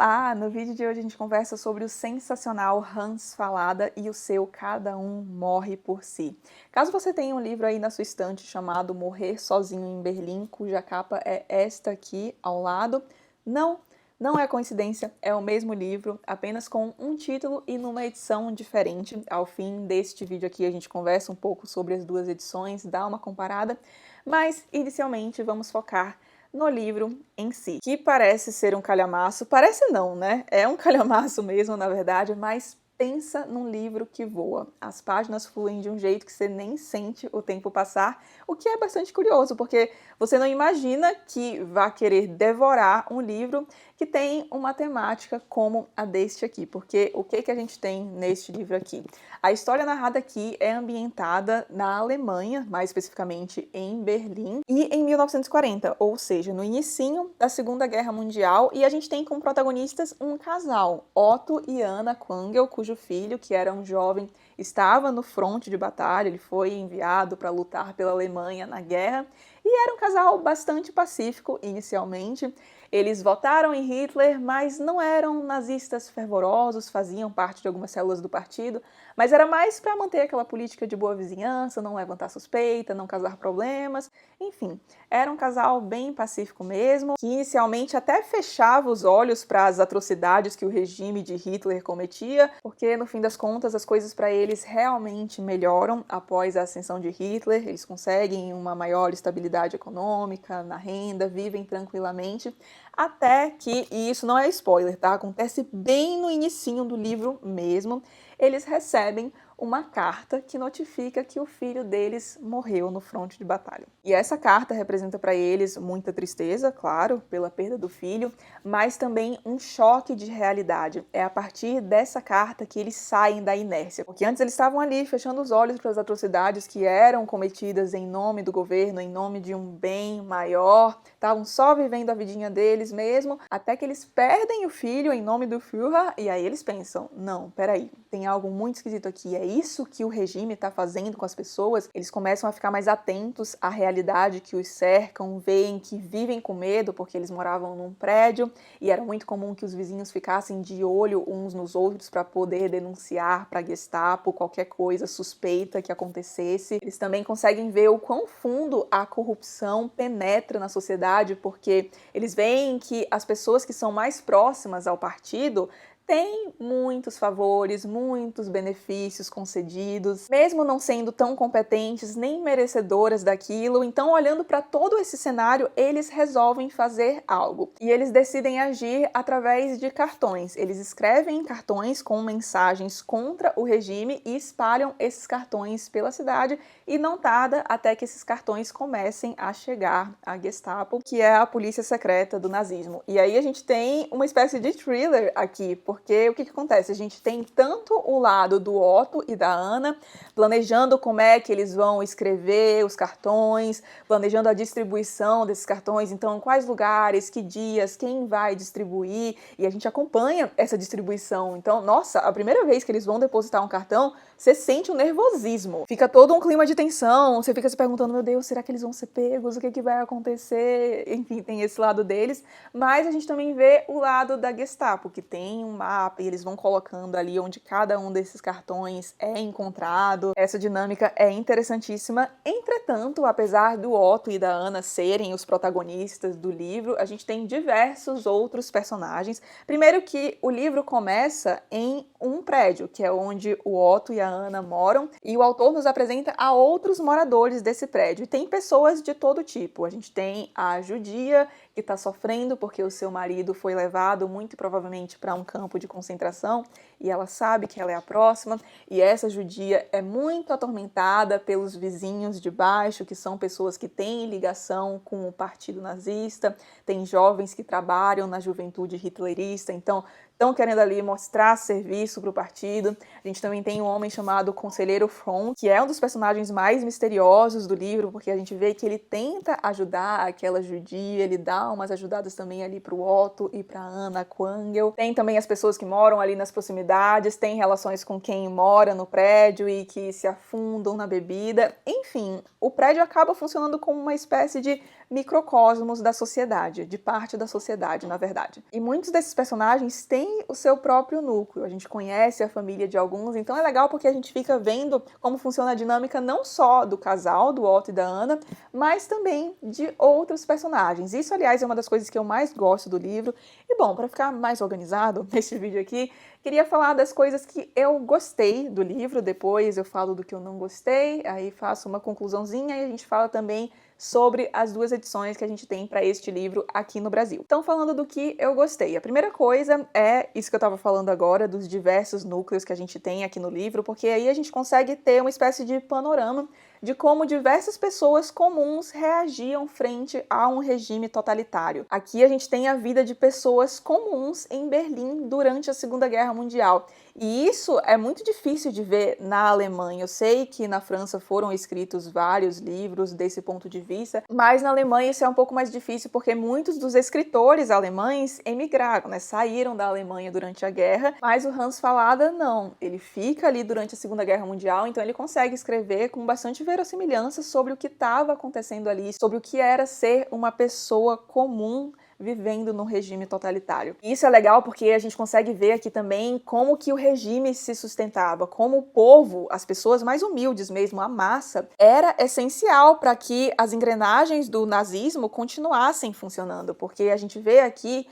Olá! No vídeo de hoje a gente conversa sobre o sensacional Hans Fallada e o seu Cada Um Morre por Si. Caso você tenha um livro aí na sua estante chamado Morrer Sozinho em Berlim, cuja capa é esta aqui ao lado, não é coincidência, é o mesmo livro, apenas com um título e numa edição diferente. Ao fim deste vídeo aqui a gente conversa um pouco sobre as duas edições, dá uma comparada, mas inicialmente vamos focar no livro em si, que parece ser um calhamaço, parece não, né? É um calhamaço mesmo, na verdade, mas pensa num livro que voa. As páginas fluem de um jeito que você nem sente o tempo passar, o que é bastante curioso, porque você não imagina que vá querer devorar um livro que tem uma temática como a deste aqui, porque o que a gente tem neste livro aqui? A história narrada aqui é ambientada na Alemanha, mais especificamente em Berlim, e em 1940, ou seja, no inicinho da Segunda Guerra Mundial, e a gente tem como protagonistas um casal, Otto e Anna Quangel, cujo filho, que era um jovem, estava no fronte de batalha, ele foi enviado para lutar pela Alemanha na guerra, e era um casal bastante pacífico inicialmente. Eles votaram em Hitler, mas não eram nazistas fervorosos, faziam parte de algumas células do partido, mas era mais para manter aquela política de boa vizinhança, não levantar suspeita, não causar problemas, enfim, era um casal bem pacífico mesmo, que inicialmente até fechava os olhos para as atrocidades que o regime de Hitler cometia, porque no fim das contas as coisas para eles realmente melhoram após a ascensão de Hitler, eles conseguem uma maior estabilidade econômica, na renda, vivem tranquilamente, até que, e isso não é spoiler, tá? Acontece bem no inicinho do livro mesmo, eles recebem uma carta que notifica que o filho deles morreu no fronte de batalha. E essa carta representa para eles muita tristeza, claro, pela perda do filho, mas também um choque de realidade. É a partir dessa carta que eles saem da inércia, porque antes eles estavam ali fechando os olhos para as atrocidades que eram cometidas em nome do governo, em nome de um bem maior, estavam só vivendo a vidinha deles mesmo, até que eles perdem o filho em nome do Führer, e aí eles pensam, não, peraí, tem algo muito esquisito aqui, é isso que o regime está fazendo com as pessoas? Eles começam a ficar mais atentos à realidade que os cercam, veem que vivem com medo porque eles moravam num prédio e era muito comum que os vizinhos ficassem de olho uns nos outros para poder denunciar para a Gestapo qualquer coisa suspeita que acontecesse. Eles também conseguem ver o quão fundo a corrupção penetra na sociedade, porque eles veem que as pessoas que são mais próximas ao partido tem muitos favores, muitos benefícios concedidos, mesmo não sendo tão competentes nem merecedoras daquilo. Então, olhando para todo esse cenário, eles resolvem fazer algo. E eles decidem agir através de cartões. Eles escrevem cartões com mensagens contra o regime e espalham esses cartões pela cidade, e não tarda até que esses cartões comecem a chegar à Gestapo, que é a polícia secreta do nazismo. E aí a gente tem uma espécie de thriller aqui, porque o que acontece? A gente tem tanto o lado do Otto e da Anna, planejando como é que eles vão escrever os cartões, planejando a distribuição desses cartões, então quais lugares, que dias, quem vai distribuir, e a gente acompanha essa distribuição. Então, nossa, a primeira vez que eles vão depositar um cartão, você sente um nervosismo. Fica todo um clima de tensão, você fica se perguntando, meu Deus, será que eles vão ser pegos? O que vai acontecer? Enfim, tem esse lado deles, mas a gente também vê o lado da Gestapo, que tem um mapa e eles vão colocando ali onde cada um desses cartões é encontrado. Essa dinâmica é interessantíssima. Entretanto, apesar do Otto e da Anna serem os protagonistas do livro, a gente tem diversos outros personagens. Primeiro que o livro começa em um prédio, que é onde o Otto e a Anna moram, e o autor nos apresenta a outros moradores desse prédio. E tem pessoas de todo tipo. A gente tem a judia, que está sofrendo porque o seu marido foi levado muito provavelmente para um campo de concentração e ela sabe que ela é a próxima, e essa judia é muito atormentada pelos vizinhos de baixo, que são pessoas que têm ligação com o partido nazista, tem jovens que trabalham na juventude hitlerista, então estão querendo ali mostrar serviço para o partido. A gente também tem um homem chamado Conselheiro Fromm, que é um dos personagens mais misteriosos do livro, porque a gente vê que ele tenta ajudar aquela judia, ele dá umas ajudadas também ali para o Otto e para Anna Quangel. Tem também as pessoas que moram ali nas proximidades, tem relações com quem mora no prédio e que se afundam na bebida. Enfim, o prédio acaba funcionando como uma espécie de microcosmos da sociedade, de parte da sociedade, na verdade. E muitos desses personagens têm o seu próprio núcleo, a gente conhece a família de alguns, então é legal porque a gente fica vendo como funciona a dinâmica não só do casal, do Otto e da Anna, mas também de outros personagens. Isso, aliás, é uma das coisas que eu mais gosto do livro. E bom, para ficar mais organizado nesse vídeo aqui, queria falar das coisas que eu gostei do livro, depois eu falo do que eu não gostei, aí faço uma conclusãozinha e a gente fala também sobre as duas edições que a gente tem para este livro aqui no Brasil. Então, falando do que eu gostei. A primeira coisa é isso que eu estava falando agora, dos diversos núcleos que a gente tem aqui no livro, porque aí a gente consegue ter uma espécie de panorama de como diversas pessoas comuns reagiam frente a um regime totalitário. Aqui a gente tem a vida de pessoas comuns em Berlim durante a Segunda Guerra Mundial. E isso é muito difícil de ver na Alemanha. Eu sei que na França foram escritos vários livros desse ponto de vista, mas na Alemanha isso é um pouco mais difícil porque muitos dos escritores alemães emigraram, né? Saíram da Alemanha durante a guerra, mas o Hans Fallada não. Ele fica ali durante a Segunda Guerra Mundial, então ele consegue escrever com bastante verossimilhança sobre o que estava acontecendo ali, sobre o que era ser uma pessoa comum vivendo num regime totalitário. E isso é legal porque a gente consegue ver aqui também como que o regime se sustentava, como o povo, as pessoas mais humildes mesmo, a massa, era essencial para que as engrenagens do nazismo continuassem funcionando, porque a gente vê aqui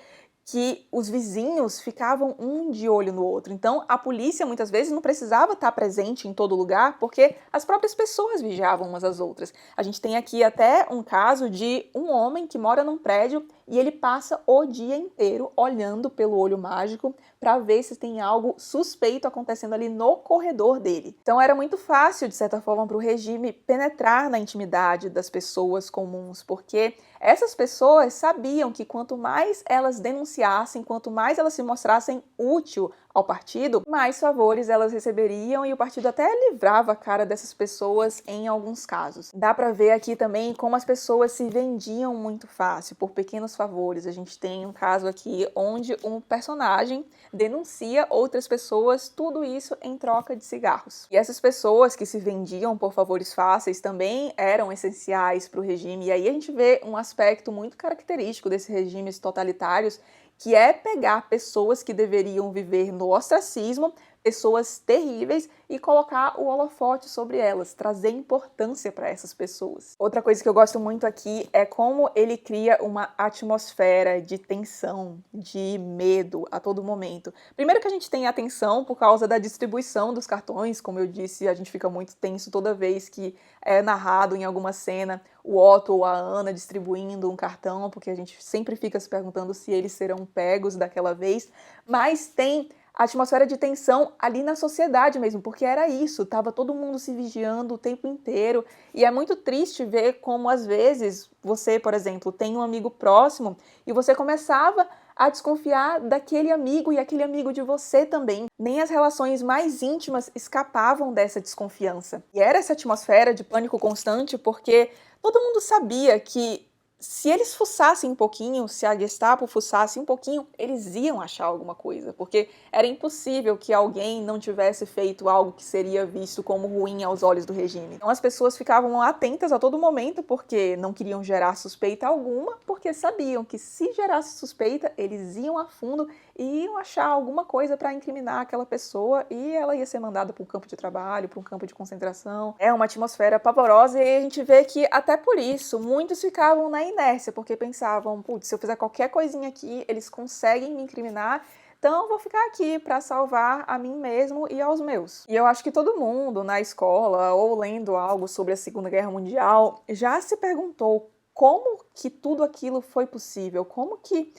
que os vizinhos ficavam um de olho no outro. Então, a polícia muitas vezes não precisava estar presente em todo lugar, porque as próprias pessoas vigiavam umas às outras. A gente tem aqui até um caso de um homem que mora num prédio e ele passa o dia inteiro olhando pelo olho mágico para ver se tem algo suspeito acontecendo ali no corredor dele. Então era muito fácil, de certa forma, para o regime penetrar na intimidade das pessoas comuns, porque essas pessoas sabiam que quanto mais elas denunciassem, quanto mais elas se mostrassem útil ao partido, mais favores elas receberiam e o partido até livrava a cara dessas pessoas em alguns casos. Dá pra ver aqui também como as pessoas se vendiam muito fácil por pequenos favores. A gente tem um caso aqui onde um personagem denuncia outras pessoas, tudo isso em troca de cigarros. E essas pessoas que se vendiam por favores fáceis também eram essenciais para o regime. E aí a gente vê um aspecto muito característico desses regimes totalitários, que é pegar pessoas que deveriam viver no ostracismo, pessoas terríveis, e colocar o holofote sobre elas, trazer importância para essas pessoas. Outra coisa que eu gosto muito aqui é como ele cria uma atmosfera de tensão, de medo a todo momento. Primeiro que a gente tem a tensão por causa da distribuição dos cartões, como eu disse, a gente fica muito tenso toda vez que é narrado em alguma cena o Otto ou a Anna distribuindo um cartão, porque a gente sempre fica se perguntando se eles serão pegos daquela vez, mas tem a atmosfera de tensão ali na sociedade mesmo, porque era isso, estava todo mundo se vigiando o tempo inteiro, e é muito triste ver como às vezes você, por exemplo, tem um amigo próximo e você começava a desconfiar daquele amigo e aquele amigo de você também. Nem as relações mais íntimas escapavam dessa desconfiança. E era essa atmosfera de pânico constante porque todo mundo sabia que se eles fuçassem um pouquinho, se a Gestapo fuçasse um pouquinho, eles iam achar alguma coisa, porque era impossível que alguém não tivesse feito algo que seria visto como ruim aos olhos do regime. Então as pessoas ficavam atentas a todo momento, porque não queriam gerar suspeita alguma, porque sabiam que se gerasse suspeita, eles iam a fundo e iam achar alguma coisa para incriminar aquela pessoa e ela ia ser mandada para um campo de trabalho, para um campo de concentração. É uma atmosfera pavorosa e a gente vê que até por isso muitos ficavam na inércia, porque pensavam, putz, se eu fizer qualquer coisinha aqui, eles conseguem me incriminar, então eu vou ficar aqui para salvar a mim mesmo e aos meus. E eu acho que todo mundo na escola ou lendo algo sobre a Segunda Guerra Mundial já se perguntou como que tudo aquilo foi possível, como que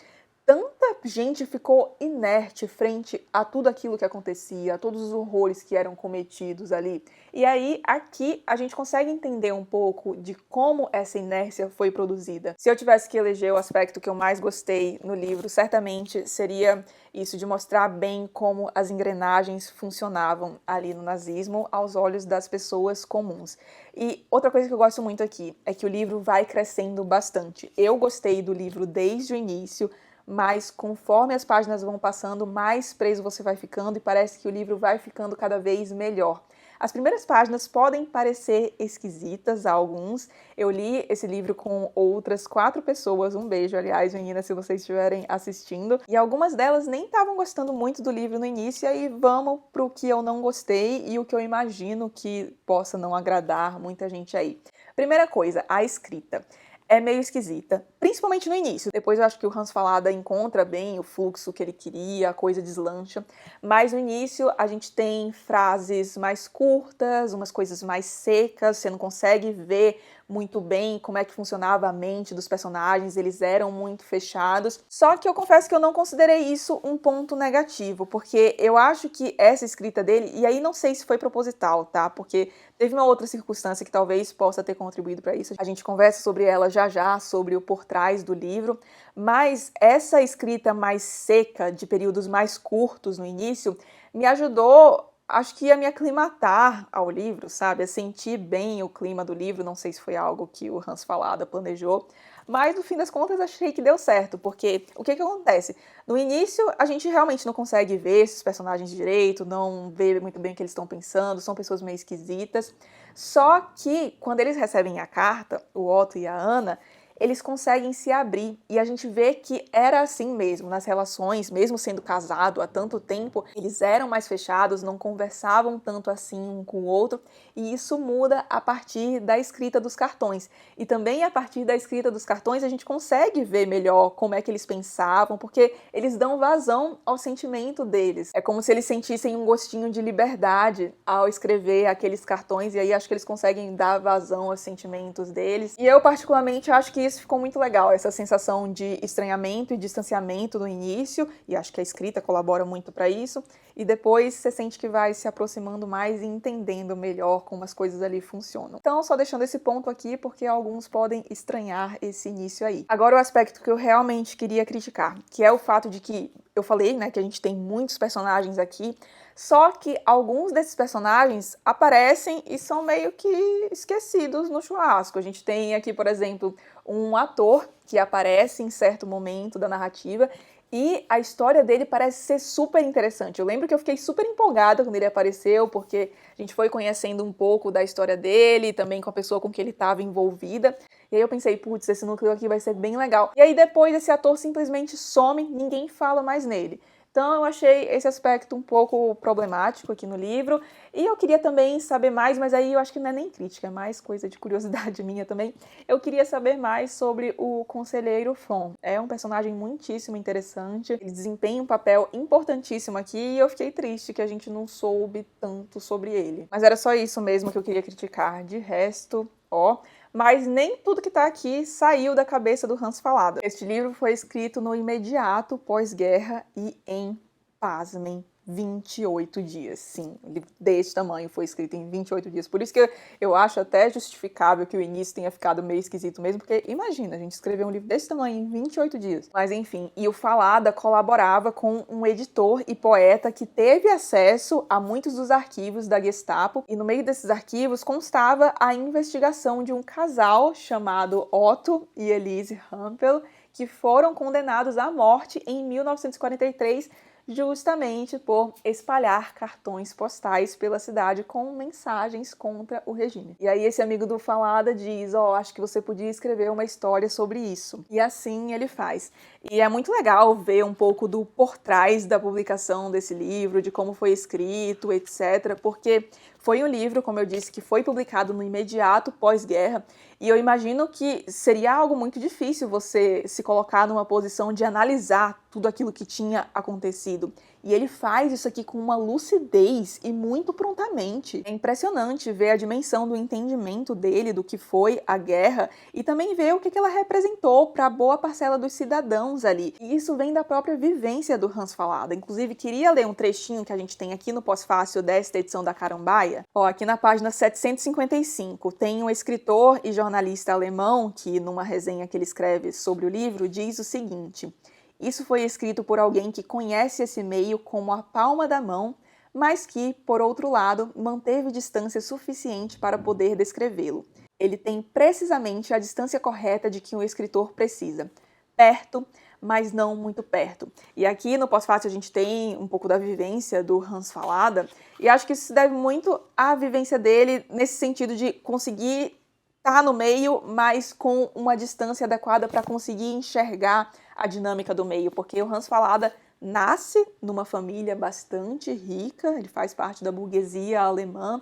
tanta gente ficou inerte frente a tudo aquilo que acontecia, a todos os horrores que eram cometidos ali. E aí, aqui, a gente consegue entender um pouco de como essa inércia foi produzida. Se eu tivesse que eleger o aspecto que eu mais gostei no livro, certamente seria isso de mostrar bem como as engrenagens funcionavam ali no nazismo aos olhos das pessoas comuns. E outra coisa que eu gosto muito aqui é que o livro vai crescendo bastante. Eu gostei do livro desde o início, mas conforme as páginas vão passando, mais preso você vai ficando e parece que o livro vai ficando cada vez melhor. As primeiras páginas podem parecer esquisitas a alguns. Eu li esse livro com outras 4 pessoas, um beijo, aliás, meninas, se vocês estiverem assistindo, e algumas delas nem estavam gostando muito do livro no início, e aí vamos pro que eu não gostei e o que eu imagino que possa não agradar muita gente aí. Primeira coisa, a escrita. É meio esquisita, principalmente no início. Depois eu acho que o Hans Fallada encontra bem o fluxo que ele queria, a coisa deslancha. Mas no início a gente tem frases mais curtas, umas coisas mais secas, você não consegue ver muito bem como é que funcionava a mente dos personagens, eles eram muito fechados. Só que eu confesso que eu não considerei isso um ponto negativo, porque eu acho que essa escrita dele, e aí não sei se foi proposital, tá? Porque teve uma outra circunstância que talvez possa ter contribuído para isso. A gente conversa sobre ela já já, sobre o por trás do livro, mas essa escrita mais seca, de períodos mais curtos no início, me ajudou, acho que a me aclimatar ao livro, sabe? A sentir bem o clima do livro. Não sei se foi algo que o Hans Fallada planejou, mas no fim das contas achei que deu certo, porque o que acontece? No início a gente realmente não consegue ver esses personagens direito, não vê muito bem o que eles estão pensando, são pessoas meio esquisitas, só que quando eles recebem a carta, o Otto e a Anna, eles conseguem se abrir, e a gente vê que era assim mesmo, nas relações, mesmo sendo casado há tanto tempo, eles eram mais fechados, não conversavam tanto assim um com o outro, e isso muda a partir da escrita dos cartões. E também a partir da escrita dos cartões a gente consegue ver melhor como é que eles pensavam, porque eles dão vazão ao sentimento deles. É como se eles sentissem um gostinho de liberdade ao escrever aqueles cartões, e aí acho que eles conseguem dar vazão aos sentimentos deles. E eu particularmente acho que isso ficou muito legal, essa sensação de estranhamento e distanciamento no início, e acho que a escrita colabora muito para isso, e depois você sente que vai se aproximando mais e entendendo melhor como as coisas ali funcionam. Então, só deixando esse ponto aqui, porque alguns podem estranhar esse início aí. Agora, o aspecto que eu realmente queria criticar, que é o fato de que, eu falei, né, que a gente tem muitos personagens aqui, só que alguns desses personagens aparecem e são meio que esquecidos no churrasco. A gente tem aqui, por exemplo, um ator que aparece em certo momento da narrativa e a história dele parece ser super interessante. Eu lembro que eu fiquei super empolgada quando ele apareceu, porque a gente foi conhecendo um pouco da história dele, também com a pessoa com que ele estava envolvida. E aí eu pensei, putz, esse núcleo aqui vai ser bem legal. E aí depois esse ator simplesmente some, ninguém fala mais nele. Então eu achei esse aspecto um pouco problemático aqui no livro, e eu queria também saber mais, mas aí eu acho que não é nem crítica, é mais coisa de curiosidade minha também. Eu queria saber mais sobre o Conselheiro From. É um personagem muitíssimo interessante, ele desempenha um papel importantíssimo aqui, e eu fiquei triste que a gente não soube tanto sobre ele. Mas era só isso mesmo que eu queria criticar, de resto, ó... Mas nem tudo que está aqui saiu da cabeça do Hans Fallada. Este livro foi escrito no imediato pós-guerra e em, pasmem, 28 dias. Sim, um livro desse tamanho foi escrito em 28 dias. Por isso que eu acho até justificável que o início tenha ficado meio esquisito mesmo, porque imagina, a gente escreveu um livro desse tamanho em 28 dias. Mas enfim, e o Fallada colaborava com um editor e poeta que teve acesso a muitos dos arquivos da Gestapo, e no meio desses arquivos constava a investigação de um casal chamado Otto e Elise Hampel, que foram condenados à morte em 1943, justamente por espalhar cartões postais pela cidade com mensagens contra o regime. E aí esse amigo do Fallada diz, acho que você podia escrever uma história sobre isso. E assim ele faz. E é muito legal ver um pouco do por trás da publicação desse livro, de como foi escrito, etc. Porque foi um livro, como eu disse, que foi publicado no imediato pós-guerra, e eu imagino que seria algo muito difícil você se colocar numa posição de analisar tudo aquilo que tinha acontecido. E ele faz isso aqui com uma lucidez e muito prontamente. É impressionante ver a dimensão do entendimento dele do que foi a guerra e também ver o que ela representou para boa parcela dos cidadãos ali. E isso vem da própria vivência do Hans Fallada. Inclusive, queria ler um trechinho que a gente tem aqui no pós-fácil desta edição da Carambaia. Aqui na página 755, tem um escritor e jornalista alemão que, numa resenha que ele escreve sobre o livro, diz o seguinte: isso foi escrito por alguém que conhece esse meio como a palma da mão, mas que, por outro lado, manteve distância suficiente para poder descrevê-lo. Ele tem precisamente a distância correta de que um escritor precisa. Perto, mas não muito perto. E aqui no Pós-Fácil a gente tem um pouco da vivência do Hans Fallada, e acho que isso se deve muito à vivência dele nesse sentido de conseguir estar no meio, mas com uma distância adequada para conseguir enxergar a dinâmica do meio, porque o Hans Fallada nasce numa família bastante rica, ele faz parte da burguesia alemã,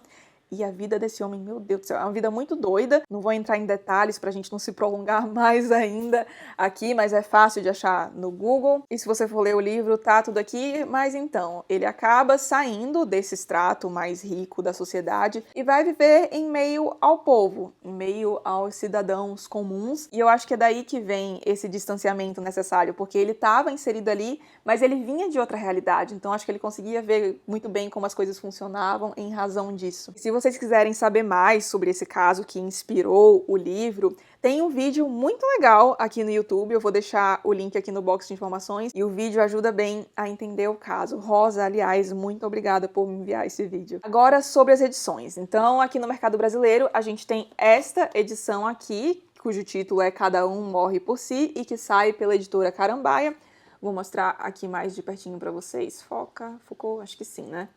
e a vida desse homem, meu Deus do céu, é uma vida muito doida. Não vou entrar em detalhes pra gente não se prolongar mais ainda aqui, mas é fácil de achar no Google. E se você for ler o livro, tá tudo aqui. Mas então, ele acaba saindo desse extrato mais rico da sociedade e vai viver em meio ao povo, em meio aos cidadãos comuns. E eu acho que é daí que vem esse distanciamento necessário, porque ele estava inserido ali, mas ele vinha de outra realidade. Então acho que ele conseguia ver muito bem como as coisas funcionavam em razão disso. E se vocês quiserem saber mais sobre esse caso que inspirou o livro, tem um vídeo muito legal aqui no YouTube, eu vou deixar o link aqui no box de informações, e o vídeo ajuda bem a entender o caso. Rosa, aliás, muito obrigada por me enviar esse vídeo. Agora, sobre as edições. Então, aqui no mercado brasileiro, a gente tem esta edição aqui, cujo título é Cada Um Morre por Si, e que sai pela editora Carambaia. Vou mostrar aqui mais de pertinho para vocês. Focou? Acho que sim, né?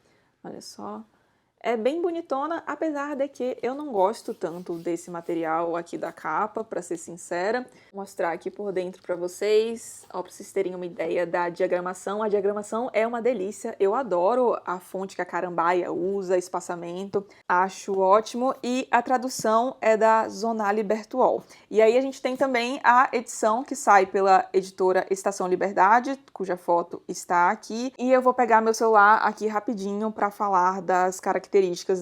Olha só. É bem bonitona, apesar de que eu não gosto tanto desse material aqui da capa, para ser sincera. Vou mostrar aqui por dentro para vocês, para vocês terem uma ideia da diagramação. A diagramação é uma delícia, eu adoro a fonte que a Carambaia usa, espaçamento, acho ótimo. E a tradução é da Zonali Bertuol. E aí a gente tem também a edição que sai pela editora Estação Liberdade, cuja foto está aqui. E eu vou pegar meu celular aqui rapidinho para falar das características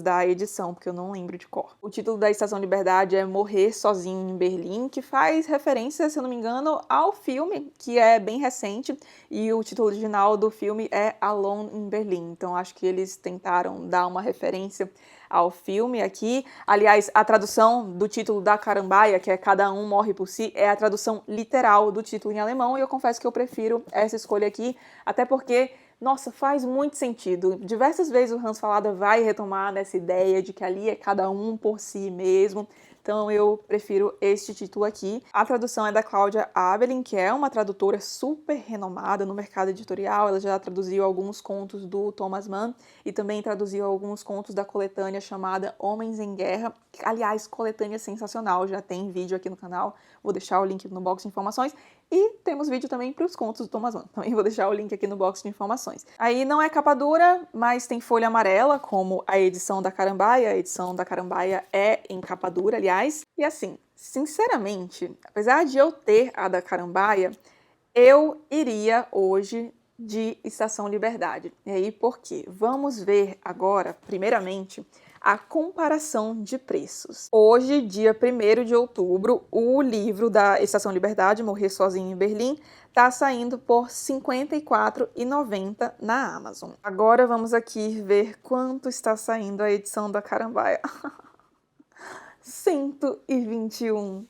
da edição, porque eu não lembro de cor. O título da Estação Liberdade é Morrer Sozinho em Berlim, que faz referência, se eu não me engano, ao filme, que é bem recente, e o título original do filme é Alone in Berlin. Então acho que eles tentaram dar uma referência ao filme aqui. Aliás, a tradução do título da Carambaia, que é Cada Um Morre por Si, é a tradução literal do título em alemão, e eu confesso que eu prefiro essa escolha aqui, até porque nossa, faz muito sentido. Diversas vezes o Hans Fallada vai retomar nessa ideia de que ali é cada um por si mesmo. Então eu prefiro este título aqui. A tradução é da Cláudia Abelin, que é uma tradutora super renomada no mercado editorial. Ela já traduziu alguns contos do Thomas Mann e também traduziu alguns contos da coletânea chamada Homens em Guerra. Aliás, coletânea sensacional, já tem vídeo aqui no canal. Vou deixar o link no box de informações. E temos vídeo também para os contos do Thomas Mann. Também vou deixar o link aqui no box de informações. Aí não é capa dura, mas tem folha amarela, como a edição da Carambaia. A edição da Carambaia é em capa dura, aliás. E assim, sinceramente, apesar de eu ter a da Carambaia, eu iria hoje de Estação Liberdade. E aí, por quê? Vamos ver agora, primeiramente, a comparação de preços. Hoje, dia 1º de outubro, o livro da Estação Liberdade, Morrer Sozinho em Berlim, está saindo por R$ 54,90 na Amazon. Agora vamos aqui ver quanto está saindo a edição da Carambaia. R$ 121,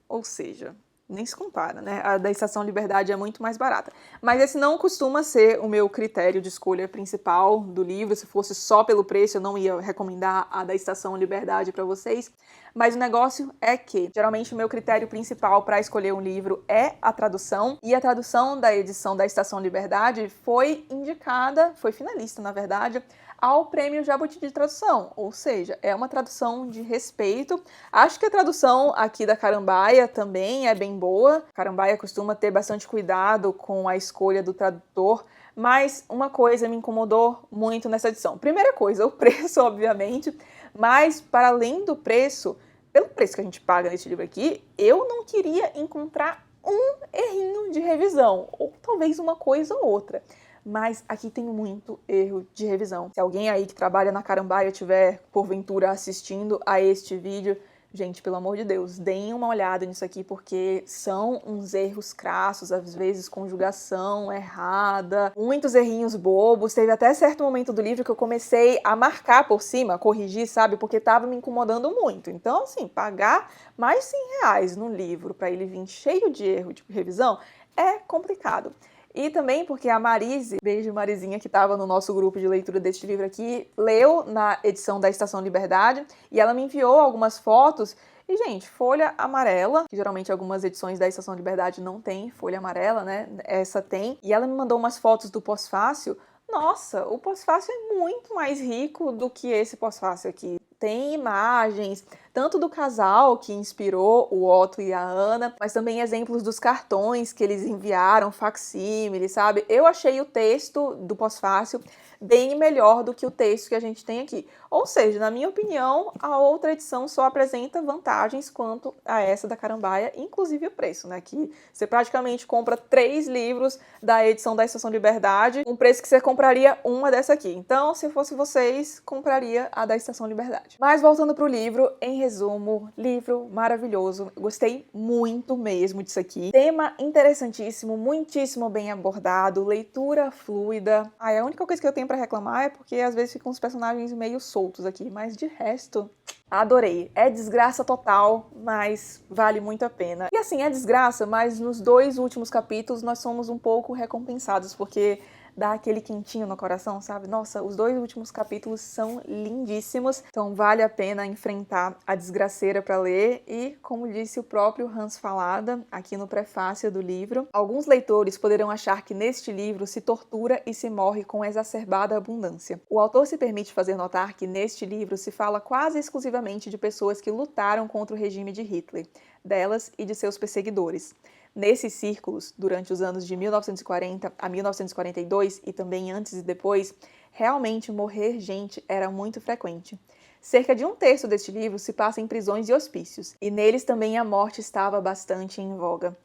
ou seja, nem se compara, né? A da Estação Liberdade é muito mais barata. Mas esse não costuma ser o meu critério de escolha principal do livro. Se fosse só pelo preço, eu não ia recomendar a da Estação Liberdade para vocês. Mas o negócio é que, geralmente, o meu critério principal para escolher um livro é a tradução. E a tradução da edição da Estação Liberdade foi indicada, foi finalista, na verdade, ao Prêmio Jabuti de Tradução, ou seja, é uma tradução de respeito. Acho que a tradução aqui da Carambaia também é bem boa. Carambaia costuma ter bastante cuidado com a escolha do tradutor, mas uma coisa me incomodou muito nessa edição. Primeira coisa, o preço, obviamente, mas para além do preço, pelo preço que a gente paga nesse livro aqui, eu não queria encontrar um errinho de revisão, ou talvez uma coisa ou outra. Mas aqui tem muito erro de revisão. Se alguém aí que trabalha na Carambaia estiver, porventura, assistindo a este vídeo, gente, pelo amor de Deus, deem uma olhada nisso aqui, porque são uns erros crassos, às vezes conjugação errada, muitos errinhos bobos. Teve até certo momento do livro que eu comecei a marcar por cima, corrigir, sabe, porque estava me incomodando muito. Então, assim, pagar mais R$ 100 no livro para ele vir cheio de erro de revisão é complicado. E também porque a Marise, beijo Marizinha, que estava no nosso grupo de leitura deste livro aqui, leu na edição da Estação Liberdade e ela me enviou algumas fotos E, gente, folha amarela, que geralmente algumas edições da Estação Liberdade não tem folha amarela, né? Essa tem. E ela me mandou umas fotos do pós-fácil. Nossa, o pós-fácil é muito mais rico do que esse pós-fácil aqui. Tem imagens, tanto do casal que inspirou o Otto e a Ana, mas também exemplos dos cartões que eles enviaram, facsímile, sabe? Eu achei o texto do pós-fácil bem melhor do que o texto que a gente tem aqui. Ou seja, na minha opinião, a outra edição só apresenta vantagens quanto a essa da Carambaia, inclusive o preço, né? Que você praticamente compra 3 livros da edição da Estação Liberdade, um preço que você compraria uma dessa aqui. Então, se fosse vocês, compraria a da Estação Liberdade. Mas voltando pro livro, em resumo, livro maravilhoso. Gostei muito mesmo disso aqui. Tema interessantíssimo, muitíssimo bem abordado, leitura fluida. A única coisa que eu tenho pra reclamar é porque às vezes ficam os personagens meio soltos aqui, mas de resto, adorei. É desgraça total, mas vale muito a pena. E assim, é desgraça, mas nos 2 últimos capítulos nós somos um pouco recompensados, porque dá aquele quentinho no coração, sabe? Nossa, os 2 últimos capítulos são lindíssimos, então vale a pena enfrentar a desgraceira para ler e, como disse o próprio Hans Fallada, aqui no prefácio do livro, alguns leitores poderão achar que neste livro se tortura e se morre com exacerbada abundância. O autor se permite fazer notar que neste livro se fala quase exclusivamente de pessoas que lutaram contra o regime de Hitler, delas e de seus perseguidores. Nesses círculos, durante os anos de 1940 a 1942 e também antes e depois, realmente morrer gente era muito frequente. Cerca de 1/3 deste livro se passa em prisões e hospícios, e neles também a morte estava bastante em voga.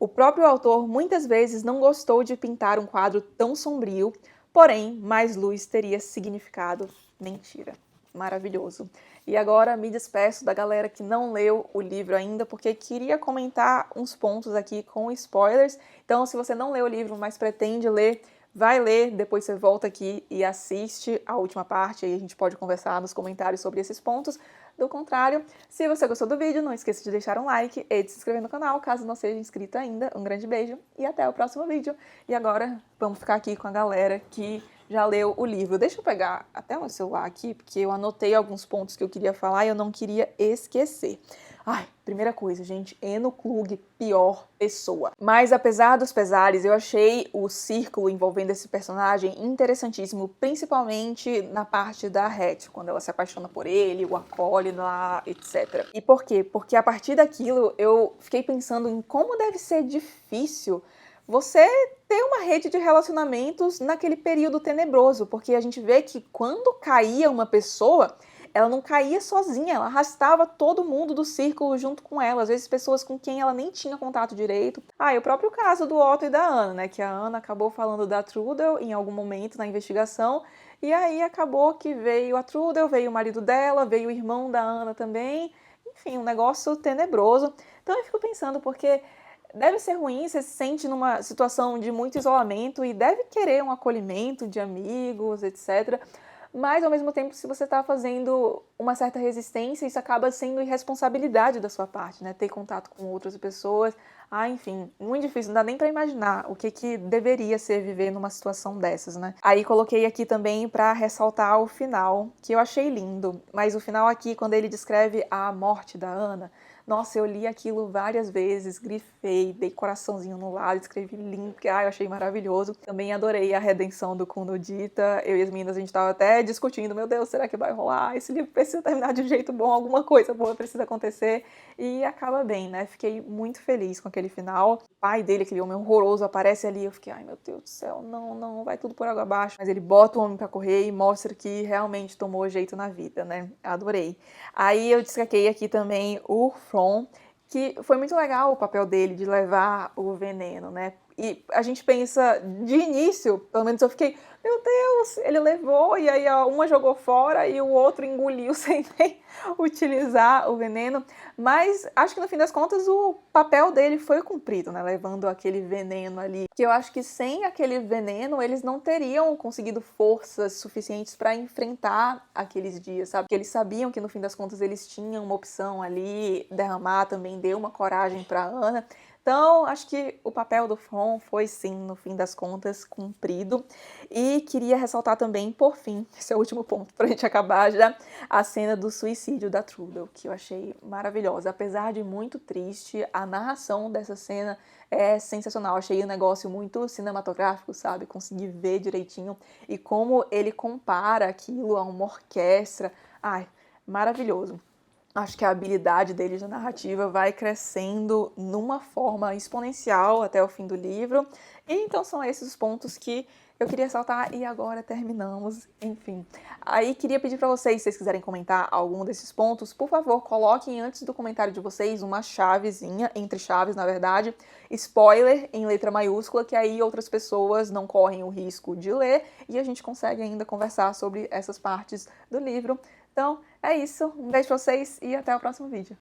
O próprio autor muitas vezes não gostou de pintar um quadro tão sombrio, porém, mais luz teria significado. Mentira. Maravilhoso. E agora me despeço da galera que não leu o livro ainda, porque queria comentar uns pontos aqui com spoilers. Então, se você não leu o livro, mas pretende ler, vai ler, depois você volta aqui e assiste a última parte, aí a gente pode conversar nos comentários sobre esses pontos. Do contrário, se você gostou do vídeo, não esqueça de deixar um like e de se inscrever no canal, caso não seja inscrito ainda. Um grande beijo e até o próximo vídeo. E agora, vamos ficar aqui com a galera que já leu o livro. Deixa eu pegar até o meu celular aqui, porque eu anotei alguns pontos que eu queria falar e eu não queria esquecer. Ai, primeira coisa, gente, Enno Klug, pior pessoa. Mas apesar dos pesares, eu achei o círculo envolvendo esse personagem interessantíssimo, principalmente na parte da Hattie, quando ela se apaixona por ele, o acolhe lá, etc. E por quê? Porque a partir daquilo eu fiquei pensando em como deve ser difícil você ter uma rede de relacionamentos naquele período tenebroso, porque a gente vê que quando caía uma pessoa, ela não caía sozinha, ela arrastava todo mundo do círculo junto com ela, às vezes pessoas com quem ela nem tinha contato direito. E o próprio caso do Otto e da Ana, né, que a Ana acabou falando da Trudel em algum momento na investigação, e aí acabou que veio a Trudel, veio o marido dela, veio o irmão da Ana também, enfim, um negócio tenebroso. Então eu fico pensando, porque deve ser ruim, você se sente numa situação de muito isolamento e deve querer um acolhimento de amigos, etc. Mas, ao mesmo tempo, se você está fazendo uma certa resistência, isso acaba sendo irresponsabilidade da sua parte, né? Ter contato com outras pessoas. Enfim, muito difícil, não dá nem para imaginar o que deveria ser viver numa situação dessas, né? Aí coloquei aqui também para ressaltar o final, que eu achei lindo. Mas o final aqui, quando ele descreve a morte da Ana, nossa, eu li aquilo várias vezes, grifei, dei coraçãozinho no lado, escrevi lindo, porque eu achei maravilhoso. Também adorei a redenção do Kundodita. Eu e as meninas, a gente tava até discutindo, meu Deus, será que vai rolar? Esse livro precisa terminar de um jeito bom, alguma coisa boa precisa acontecer. E acaba bem, né? Fiquei muito feliz com aquele final. O pai dele, aquele homem horroroso, aparece ali. Eu fiquei, ai meu Deus do céu, não, vai tudo por água abaixo. Mas ele bota o homem pra correr e mostra que realmente tomou jeito na vida, né? Adorei. Aí eu destaquei aqui também o From, que foi muito legal o papel dele de levar o veneno, né? E a gente pensa, de início, pelo menos eu fiquei, meu Deus, ele levou e aí uma jogou fora e o outro engoliu sem nem utilizar o veneno. Mas acho que no fim das contas o papel dele foi cumprido, né? Levando aquele veneno ali. Que eu acho que sem aquele veneno eles não teriam conseguido forças suficientes para enfrentar aqueles dias, sabe? Porque eles sabiam que no fim das contas eles tinham uma opção ali, derramar também deu uma coragem para Ana. Então, acho que o papel do From foi sim, no fim das contas, cumprido. E queria ressaltar também, por fim, esse é o último ponto pra gente acabar já, a cena do suicídio da Trudel, que eu achei maravilhosa. Apesar de muito triste, a narração dessa cena é sensacional. Achei um negócio muito cinematográfico, sabe? Consegui ver direitinho. E como ele compara aquilo a uma orquestra. Ai, maravilhoso. Acho que a habilidade deles na narrativa vai crescendo numa forma exponencial até o fim do livro. E então são esses os pontos que eu queria ressaltar e agora terminamos, enfim. Aí queria pedir para vocês, se vocês quiserem comentar algum desses pontos, por favor, coloquem antes do comentário de vocês uma chavezinha, entre chaves na verdade, spoiler em letra maiúscula, que aí outras pessoas não correm o risco de ler e a gente consegue ainda conversar sobre essas partes do livro. Então, é isso. Um beijo pra vocês e até o próximo vídeo.